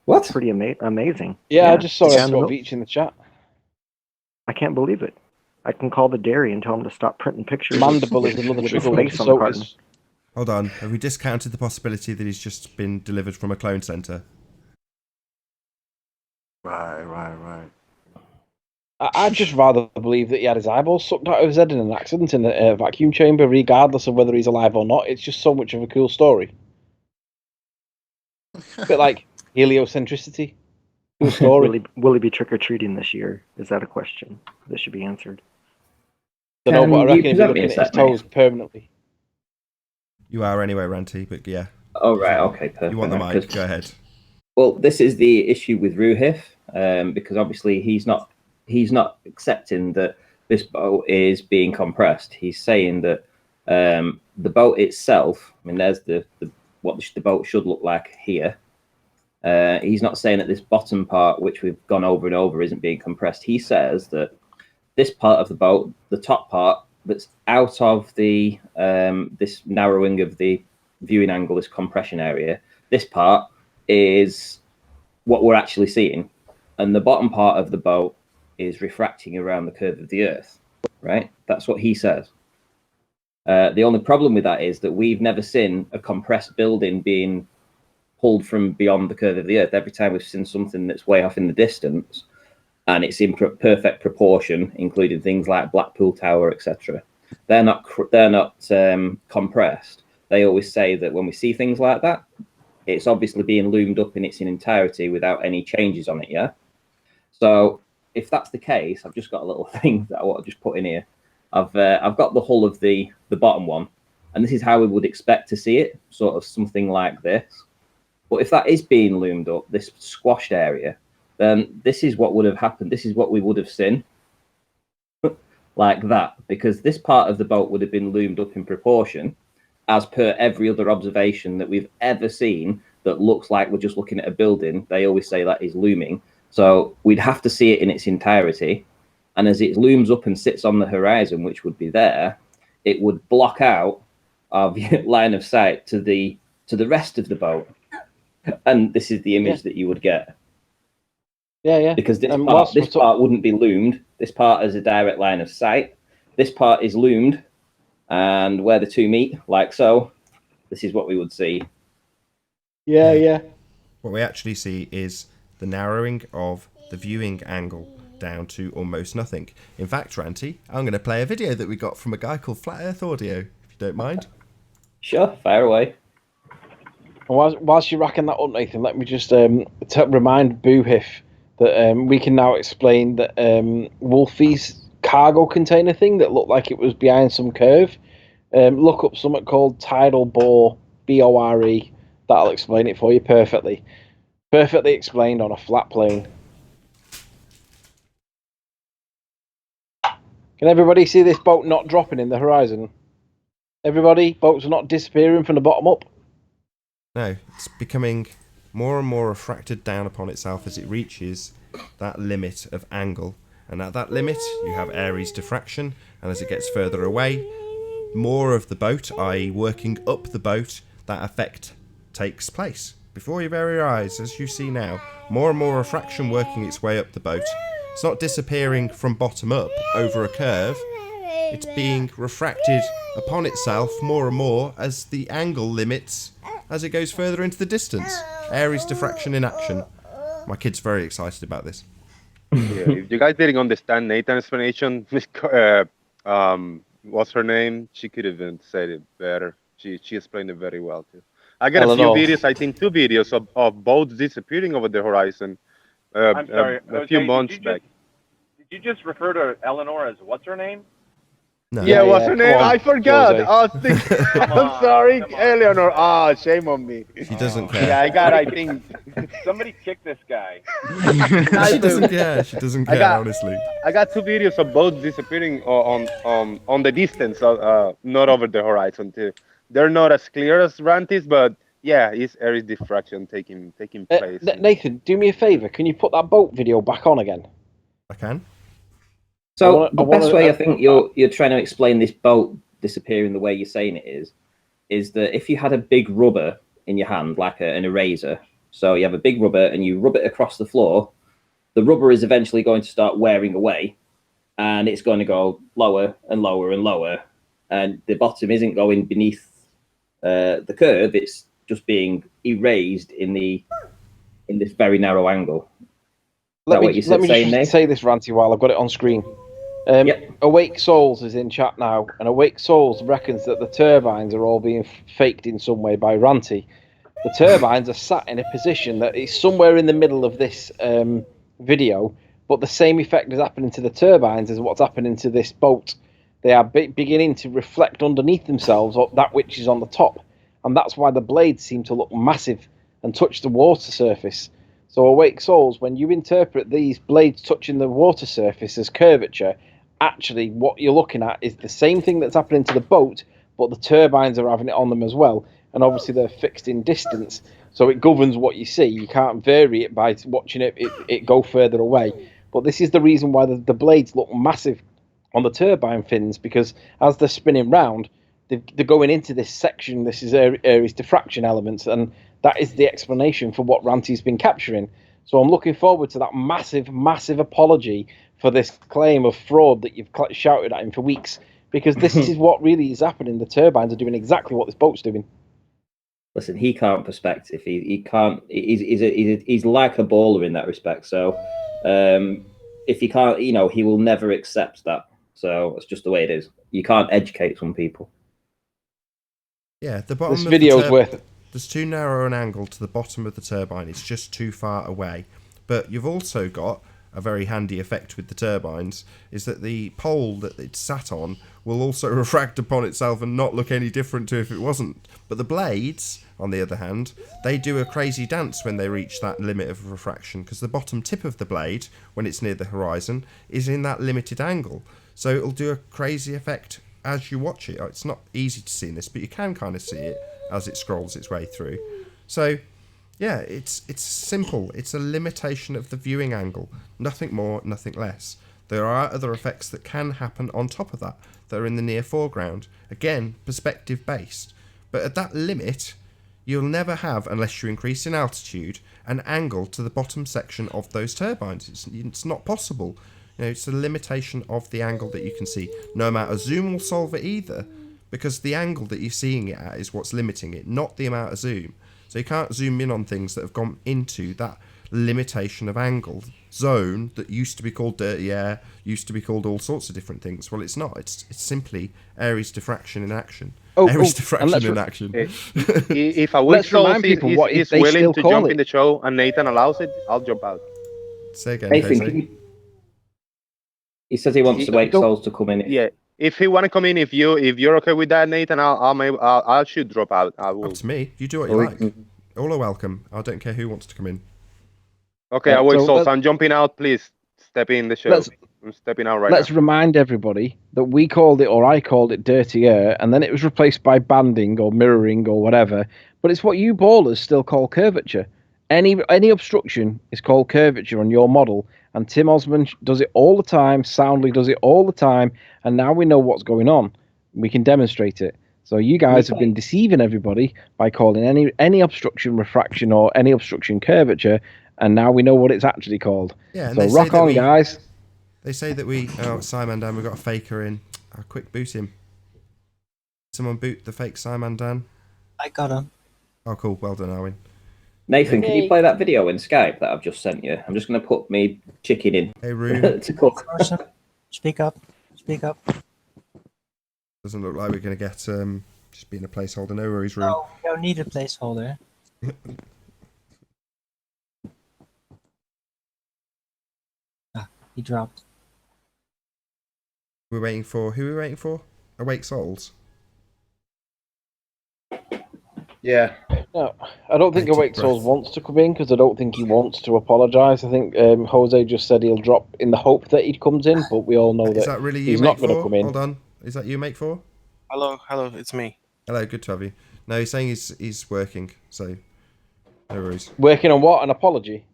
What? pretty amazing. Yeah, I just saw the guy on the Scott milk- Veach in the chat. I can't believe it. I can call the dairy and tell them to stop printing pictures Mandible is another with the trigger word space for on the carton. sodas. Hold on, have we discounted the possibility that he's just been delivered from a clone centre? Right. I'd just rather believe that he had his eyeballs sucked out of his head in an accident in a vacuum chamber, regardless of whether he's alive or not. It's just so much of a cool story. A bit like heliocentricity. Cool story. Will he be trick or treating this year? Is that a question that should be answered? Don't know, but I Can you reckon he'll be present me looking a at his sec, mate? toes permanently. You are anyway, Ranty, but yeah. Oh, right, okay, perfect. You want the right, mic, go ahead. Well, this is the issue with Ruhif, because obviously he's not accepting that this boat is being compressed. He's saying that the boat itself, I mean, there's what the boat should look like here. He's not saying that this bottom part, which we've gone over and over, isn't being compressed. He says that this part of the boat, the top part that's out of the this narrowing of the viewing angle, this compression area, this part is what we're actually seeing, and the bottom part of the boat is refracting around the curve of the Earth, right? That's what he says. The only problem with that is that we've never seen a compressed building being pulled from beyond the curve of the Earth. Every time we've seen something that's way off in the distance, and it's in perfect proportion, including things like Blackpool Tower, etc. They're not compressed. They always say that when we see things like that, it's obviously being loomed up in its entirety without any changes on it. Yeah. So if that's the case, I've just got a little thing that I want to just put in here. I've got the hull of the bottom one, and this is how we would expect to see it, sort of something like this. But if that is being loomed up, this squashed area, then this is what would have happened. This is what we would have seen like that, because this part of the boat would have been loomed up in proportion as per every other observation that we've ever seen that looks like we're just looking at a building. They always say that is looming. So we'd have to see it in its entirety. And as it looms up and sits on the horizon, which would be there, it would block out our line of sight to the rest of the boat. And this is the image that you would get. Yeah. Because this part wouldn't be loomed. This part is a direct line of sight. This part is loomed, and where the two meet, like so, this is what we would see. Yeah. What we actually see is the narrowing of the viewing angle down to almost nothing. In fact, Ranty, I'm going to play a video that we got from a guy called Flat Earth Audio, if you don't mind. Sure, fire away. Whilst you're racking that up, Nathan, let me just remind Boohif that we can now explain that Wolfie's cargo container thing that looked like it was behind some curve. Look up something called tidal bore, Bore. That'll explain it for you perfectly. Perfectly explained on a flat plane. Can everybody see this boat not dropping in the horizon? Everybody, boats are not disappearing from the bottom up. No, it's becoming more and more refracted down upon itself as it reaches that limit of angle. And at that limit, you have Aries diffraction, and as it gets further away, more of the boat, i.e. working up the boat, that effect takes place. Before your very eyes, as you see now, more and more refraction working its way up the boat. It's not disappearing from bottom up over a curve, it's being refracted upon itself more and more as the angle limits as it goes further into the distance. Aries diffraction in action. My kid's very excited about this. Yeah, if you guys didn't understand Nathan's explanation, what's her name? She could have said it better. She explained it very well too. I got a few Eleanor. videos, I think 2 videos of boats disappearing over the horizon. I'm sorry. A few Jose, months back. Did you just refer to Eleanor as what's her name? No. Yeah, what's her name? come on, I forgot. Jose. I was thinking, I'm sorry, Eleanor. Ah, shame on me. She doesn't care. Yeah, I got. I think Somebody kick this guy. She doesn't care. She doesn't care, honestly. I got 2 videos of boats disappearing on the distance, not over the horizon too. They're not as clear as Rantis, but yeah, it's Aries diffraction taking place. Nathan, do me a favour. Can you put that boat video back on again? I can. So the best way I think you're trying to explain this boat disappearing the way you're saying it is that if you had a big rubber in your hand, like an eraser, so you have a big rubber and you rub it across the floor, the rubber is eventually going to start wearing away, and it's going to go lower and lower and lower, and the bottom isn't going beneath the curve; it's just being erased in this very narrow angle. Let me just say this, Ranty, while I've got it on screen. Awake Souls is in chat now, and Awake Souls reckons that the turbines are all being faked in some way by Ranty. The turbines are sat in a position that is somewhere in the middle of this video, but the same effect is happening to the turbines as what's happening to this boat. They are beginning to reflect underneath themselves that which is on the top, and that's why the blades seem to look massive and touch the water surface. So Awake Souls, when you interpret these blades touching the water surface as curvature, actually what you're looking at is the same thing that's happening to the boat, but the turbines are having it on them as well. And obviously they're fixed in distance, so it governs what you see. You can't vary it by watching it go further away. But this is the reason why the blades look massive on the turbine fins, because as they're spinning round, they're going into this section. This is Aries diffraction elements, and that is the explanation for what Ranty's been capturing. So I'm looking forward to that massive apology for this claim of fraud that you've shouted at him for weeks, because this is what really is happening. The turbines are doing exactly what this boat's doing. Listen, he can't perspective. He can't. He's like a baller in that respect. So if he can't, he will never accept that. So it's just the way it is. You can't educate some people. Yeah, the bottom. This video's worth it. There's too narrow an angle to the bottom of the turbine. It's just too far away. But you've also got a very handy effect with the turbines, is that the pole that it's sat on will also refract upon itself and not look any different to if it wasn't. But the blades, on the other hand, they do a crazy dance when they reach that limit of refraction, because the bottom tip of the blade, when it's near the horizon, is in that limited angle. So it'll do a crazy effect as you watch it. It's not easy to see in this, but you can kind of see it as it scrolls its way through. So yeah, it's simple. It's a limitation of the viewing angle. Nothing more, nothing less. There are other effects that can happen on top of that are in the near foreground. Again, perspective based. But at that limit, you'll never have, unless you increase in altitude, an angle to the bottom section of those turbines. It's not possible. It's a limitation of the angle that you can see. No amount of zoom will solve it either, because the angle that you're seeing it at is what's limiting it, not the amount of zoom. So you can't zoom in on things that have gone into that limitation of angle zone that used to be called dirty air, used to be called all sorts of different things. Well, it's not. It's simply Aries diffraction in action. Aries diffraction in action. If a Awake Souls is willing to jump in the show and Nathan allows it, I'll jump out. Say again, Nathan, he says he wants Awake Souls to come in. Yeah. If he want to come in, if you're okay with that, Nathan, I should drop out. I will. Up to me. You do what you like. All are welcome. I don't care who wants to come in. Okay, Awake Souls, I'm jumping out. Please step in the show. I'm stepping out right Let's now. remind everybody that we called it, or I called it, dirty air, and then it was replaced by banding or mirroring or whatever. But it's what you ballers still call curvature. Any obstruction is called curvature on your model, and Tim Osmond does it all the time. Soundly does it all the time, and now we know what's going on. We can demonstrate it. So you guys have been deceiving everybody by calling any obstruction refraction or any obstruction curvature, and now we know what it's actually called. Yeah, and so they say rock that on, guys. They say that Simon Dan, we've got a faker in. I'll quick boot him. Someone boot the fake Simon Dan. I got him. Oh, cool. Well done, Owen. Nathan, can you play that video in Skype that I've just sent you? I'm just going to put me chicken in Hey, Rune. to cook. Speak up. Speak up. Doesn't look like we're going to get just being a placeholder. No worries, Rune. No, we don't need a placeholder. He dropped. We're waiting for... Who are we waiting for? Awake Souls? Yeah. No, I don't think Take a Awake Souls breath. wants to come in because I don't think he wants to apologise. I think Jose just said he'll drop in the hope that he comes in, but we all know Is that really you, he's Make not going to 4? come in. Hold on. Is that you, Make 4? Hello, it's me. Hello, good to have you. No, he's saying he's working, so no worries. Working on what? An apology?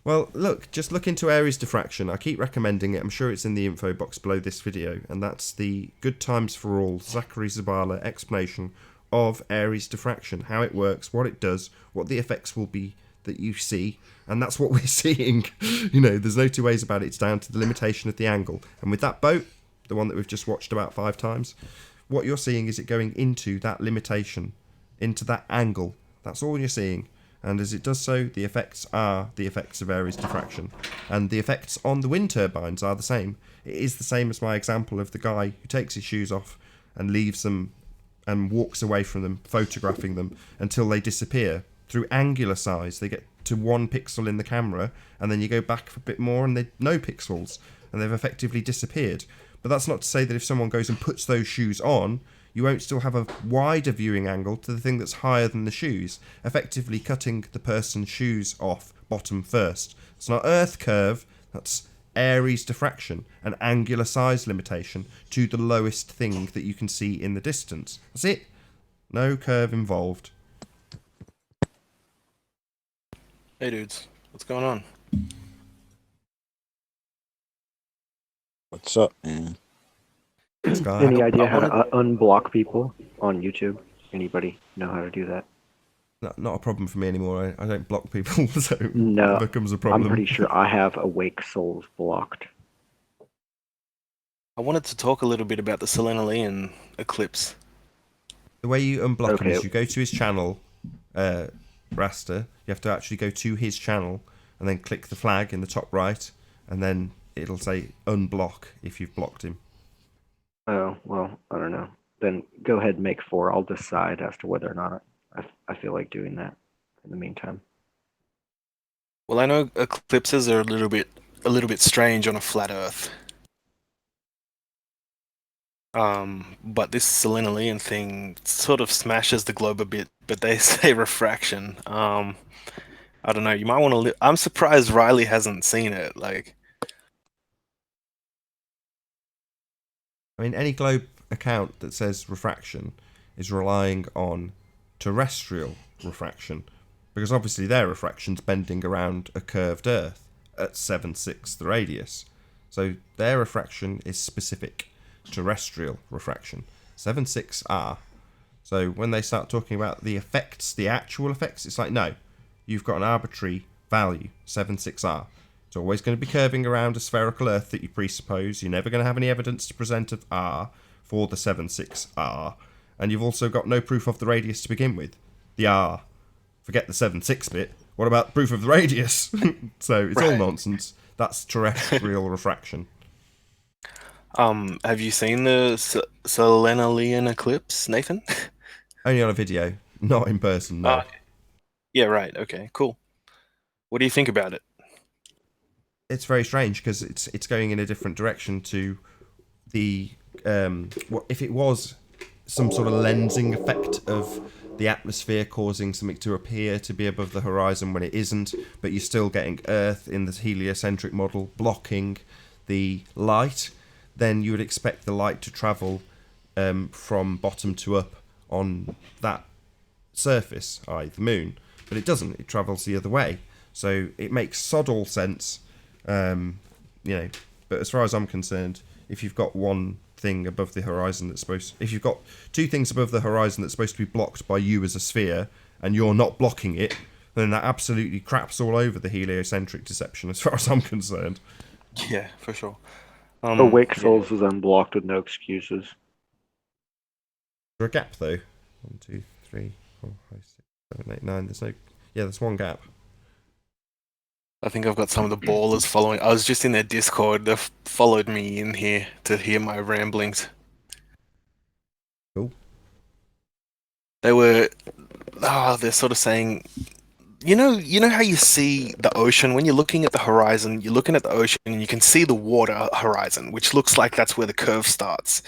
Well, look, just look into Aries diffraction. I keep recommending it. I'm sure it's in the info box below this video. And that's the Good Times for All Zachary Zabala explanation of Aries diffraction. How it works, what it does, what the effects will be that you see. And that's what we're seeing. You know, there's no two ways about it. It's down to the limitation of the angle. And with that boat, the one that we've just watched about 5 times, what you're seeing is it going into that limitation, into that angle. That's all you're seeing. And as it does so, the effects are the effects of Aries diffraction. And the effects on the wind turbines are the same. It is the same as my example of the guy who takes his shoes off and leaves them and walks away from them, photographing them until they disappear. Through angular size, they get to 1 pixel in the camera, and then you go back for a bit more and they're no pixels, and they've effectively disappeared. But that's not to say that if someone goes and puts those shoes on, you won't still have a wider viewing angle to the thing that's higher than the shoes, effectively cutting the person's shoes off bottom first. It's not Earth curve, that's Aries diffraction, an angular size limitation to the lowest thing that you can see in the distance. That's it. No curve involved. Hey dudes, what's going on? What's up, man? Sky. Any idea how to unblock people on YouTube? Anybody know how to do that? Not a problem for me anymore. I don't block people, so No, it becomes a problem. I'm pretty sure I have Awake Souls blocked. I wanted to talk a little bit about the Selenolean eclipse. The way you unblock him Okay. is you go to his channel, Raster. You have to actually go to his channel and then click the flag in the top right, and then it'll say unblock if you've blocked him. Oh, well, I don't know. Then go ahead and make 4. I'll decide as to whether or not I feel like doing that in the meantime. Well, I know eclipses are a little bit strange on a flat Earth. But this Selenolean thing sort of smashes the globe a bit, but they say refraction. I don't know. You might want to. I'm surprised Riley hasn't seen it. Like, I mean, any globe account that says refraction is relying on terrestrial refraction, because obviously their refraction's bending around a curved Earth at 7/6 the radius. So their refraction is specific terrestrial refraction, 7/6 R. So when they start talking about the effects, the actual effects, it's like, no, you've got an arbitrary value, 7/6 R. It's always going to be curving around a spherical Earth that you presuppose. You're never going to have any evidence to present of R for the 7/6 R. And you've also got no proof of the radius to begin with. The R. Forget the 7/6 bit. What about proof of the radius? So it's all nonsense. That's terrestrial refraction. have you seen the Selenolean eclipse, Nathan? Only on a video, not in person, no. Yeah, right. Okay, cool. What do you think about it? It's very strange because it's going in a different direction to the what if it was some sort of lensing effect of the atmosphere causing something to appear to be above the horizon when it isn't, but you're still getting Earth in the heliocentric model blocking the light, then you would expect the light to travel from bottom to up on that surface, i.e. the moon. But it doesn't. It travels the other way. So it makes sod all sense. But as far as I'm concerned, if you've got one thing above the horizon if you've got two things above the horizon that's supposed to be blocked by you as a sphere, and you're not blocking it, then that absolutely craps all over the heliocentric deception, as far as I'm concerned. Yeah, for sure. Awake Souls was unblocked with no excuses. Is there a gap though? 1, 2, 3, 4, 5, 6, 7, 8, 9. There's one gap. I think I've got some of the ballers following. I was just in their Discord. They've followed me in here to hear my ramblings. Cool. They're sort of saying, you know how you see the ocean when you're looking at the horizon. You're looking at the ocean and you can see the water horizon, which looks like that's where the curve starts,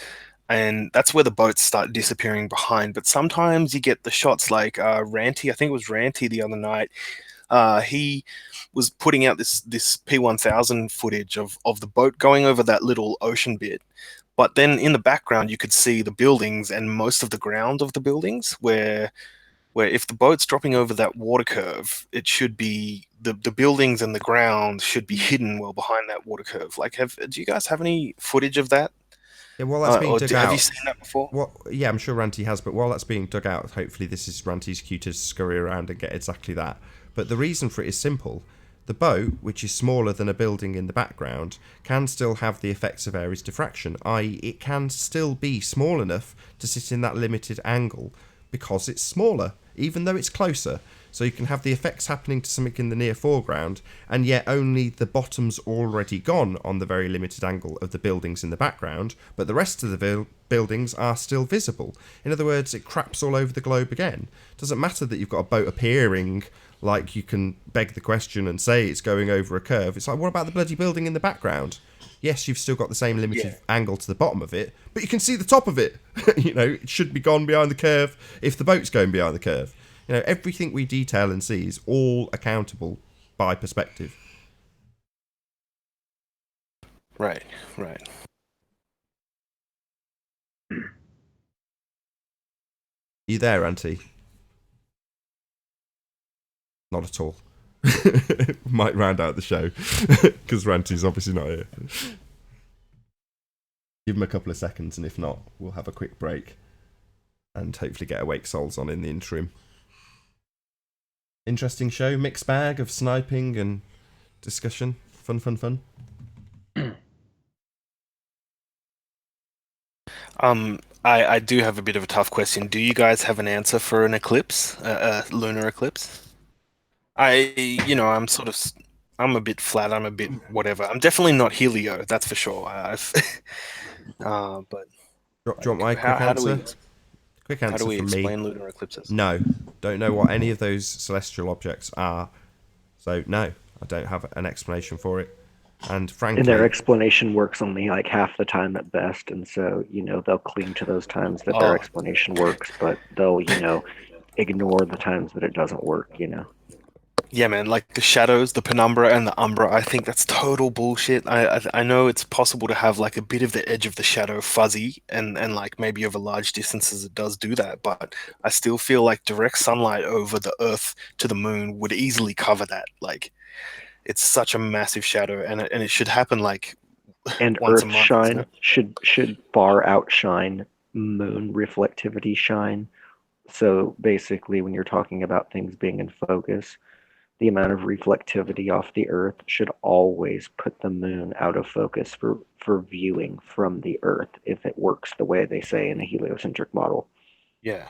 and that's where the boats start disappearing behind. But sometimes you get the shots like Ranty. I think it was Ranty the other night. He was putting out this P1000 footage of the boat going over that little ocean bit, but then in the background you could see the buildings and most of the ground of the buildings, where if the boat's dropping over that water curve, it should be the buildings and the ground should be hidden well behind that water curve. Like, do you guys have any footage of that? Yeah, while that's being dug out, have you seen that before? Yeah, I'm sure Ranty has, but while that's being dug out, hopefully this is Ranty's cue to scurry around and get exactly that. But the reason for it is simple. The boat, which is smaller than a building in the background, can still have the effects of Ares diffraction, i.e. it can still be small enough to sit in that limited angle because it's smaller, even though it's closer. So you can have the effects happening to something in the near foreground, and yet only the bottom's already gone on the very limited angle of the buildings in the background, but the rest of the buildings are still visible. In other words, it craps all over the globe again. It doesn't matter that you've got a boat appearing like you can beg the question and say it's going over a curve. It's like, what about the bloody building in the background? Yes, you've still got the same limited angle to the bottom of it, but you can see the top of it. It should be gone behind the curve if the boat's going behind the curve. Everything we detail and see is all accountable by perspective. Right. You there, Auntie? Not at all. Might round out the show because Ranty's obviously not here. Give him a couple of seconds, and if not, we'll have a quick break and hopefully get Awake Souls on in the interim. Interesting show, mixed bag of sniping and discussion. Fun. I do have a bit of a tough question. Do you guys have an answer for an eclipse, a lunar eclipse? I'm a bit flat. I'm a bit whatever. I'm definitely not Helio, that's for sure. But do you want my quick answer? Quick answer how do we from explain me. lunar eclipses? No, don't know what any of those celestial objects are. So no, I don't have an explanation for it. And frankly, and their explanation works only like half the time at best, and so they'll cling to those times that their explanation works, but they'll ignore the times that it doesn't work. Yeah, man, like the shadows, the penumbra, and the umbra, I think that's total bullshit. I know it's possible to have like a bit of the edge of the shadow fuzzy, and like maybe over large distances it does do that, but I still feel like direct sunlight over the Earth to the moon would easily cover that. Like, it's such a massive shadow, and it should happen like and once Earth a month, shine should far outshine moon reflectivity shine. So basically, when you're talking about things being in focus, the amount of reflectivity off the Earth should always put the moon out of focus for viewing from the Earth if it works the way they say in a heliocentric model. Yeah.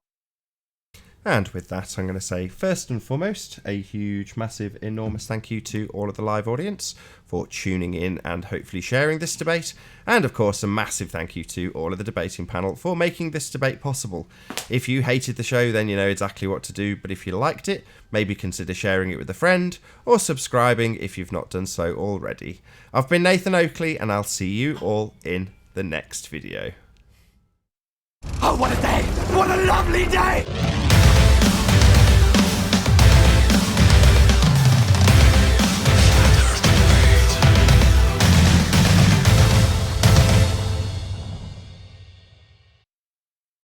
And with that, I'm going to say, first and foremost, a huge, massive, enormous thank you to all of the live audience for tuning in and hopefully sharing this debate. And of course, a massive thank you to all of the debating panel for making this debate possible. If you hated the show, then you know exactly what to do. But if you liked it, maybe consider sharing it with a friend or subscribing if you've not done so already. I've been Nathan Oakley, and I'll see you all in the next video. Oh, what a day! What a lovely day!